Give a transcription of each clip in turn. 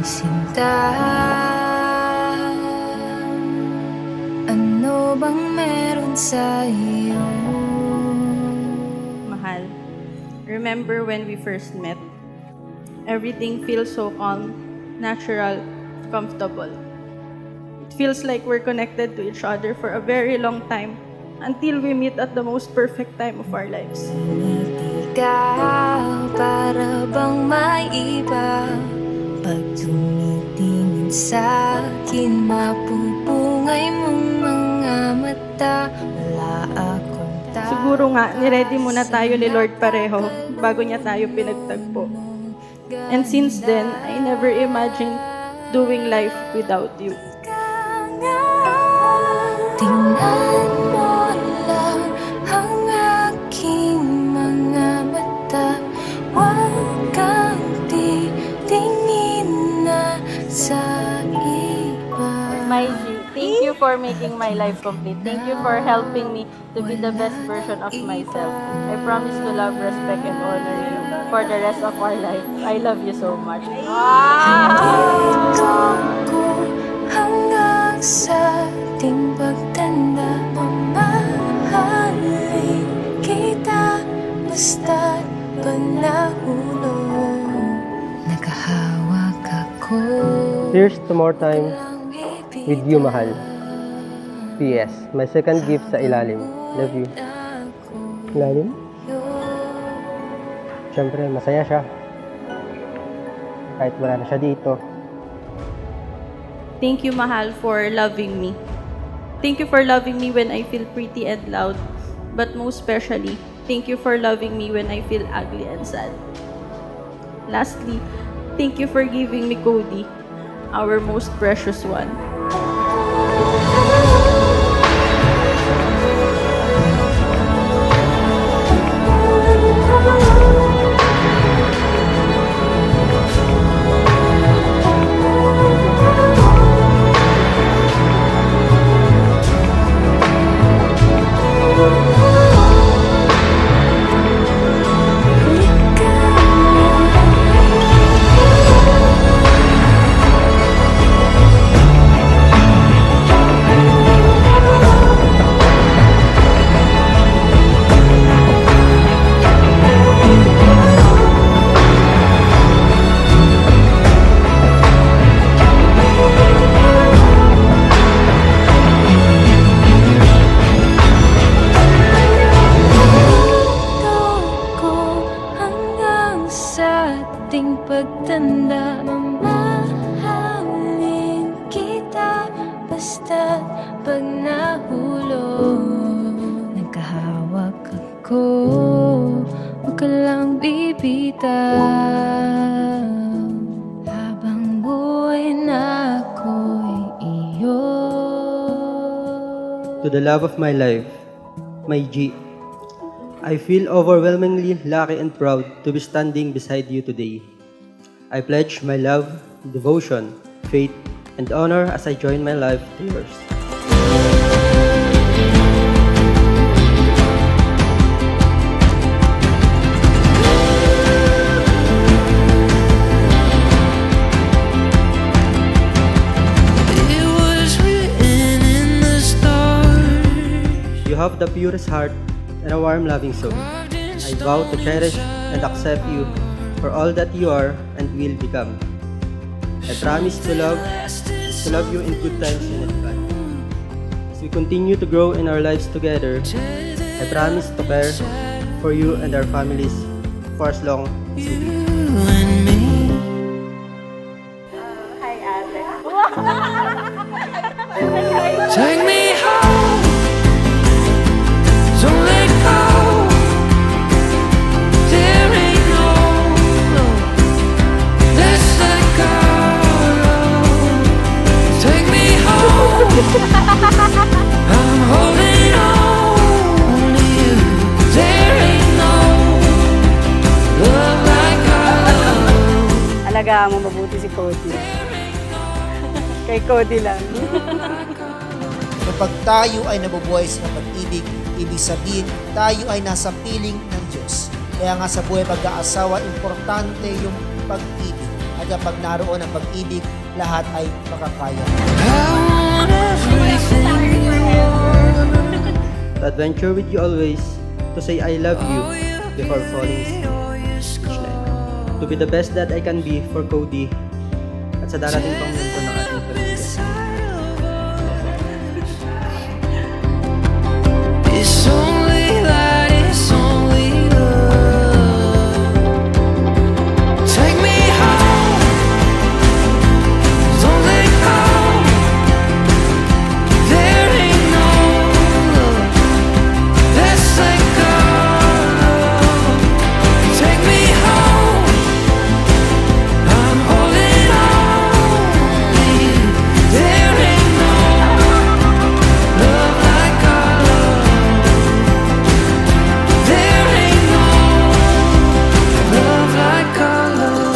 sinta. Ano bang meron sa iyo? Mahal, remember when we first met? Everything feels so calm, natural, comfortable. It feels like we're connected to each other for a very long time until we meet at the most perfect time of our lives. Ikaw, para bang may iba? Pag tumitingin sa'kin, mapupungay mong mga mata. Wala akong Siguro nga, niready muna tayo ni Lord pareho bago niya tayo pinagtagpo. And since then, I never imagined doing life without you. Tingnan mo lang ang aking mga mata. Huwag kang titingin na sa iba. My G, thank you for making my life complete. Thank you for helping me to be the best version of myself. I promise to love, respect, and honor you for the rest of our life. I love you so much. Hanggang sa ating pagtanda, mamahalin kita basta't panahulog. Nakahawak ako. Here's to more time with you, mahal. P.S. My second gift sa ilalim. Love you. Ilalim? Siyempre, masaya siya. Kahit wala na siya dito. Thank you, Mahal, for loving me. Thank you for loving me when I feel pretty and loud. But most especially, thank you for loving me when I feel ugly and sad. Lastly, thank you for giving me Cody, our most precious one. Pagtanda, mamahalin kita basta't pag nahulog. Nagkahawak ako, huwag ka lang bibitaw. Habang buhay na ako'y iyo. To the love of my life, my G, I feel overwhelmingly lucky and proud to be standing beside you today. I pledge my love, devotion, faith, and honor as I join my life to yours. It was written in the stars. You have the purest heart and a warm, loving soul. I vow to cherish and accept you for all that you are and will become. I promise to love you in good times and in bad. As we continue to grow in our lives together, I promise to care for you and our families for as long as we live. Hi, Ate. Take me home, don't let go. There ain't no let's let go. Take me home, I'm holding on to you. There ain't no love like our love. Alagaan mo mabuti si Cody. Kay Cody lang. Kapag tayo ay nabubuhay sa pag-ibig, ibig sabihin tayo ay nasa piling ng Diyos. Kaya nga sa buhay pag-aasawa, importante yung pag-ibig. At kapag naroon ang pag-ibig, lahat ay makakaya. I want everything you want. To adventure with you always, to say I love you before falling asleep each night. To be the best that I can be for Cody at sa darating pang mundo ng ating pamilya. It's only light, it's only love. Take me home, don't let go. There ain't no love, let's let go. Take me home, I'm holding on to you. There ain't no love like our love. There ain't no love like our love.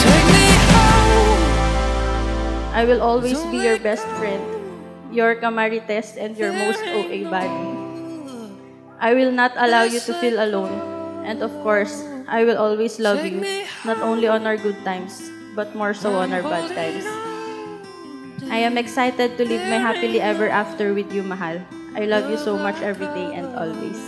Take me home. I will always be your best friend, your kamarites, and your most OA buddy. I will not allow you to feel alone. And of course, I will always love you, not only on our good times, but more so on our bad times. I am excited to live my happily ever after with you, Mahal. I love you so much every day and always.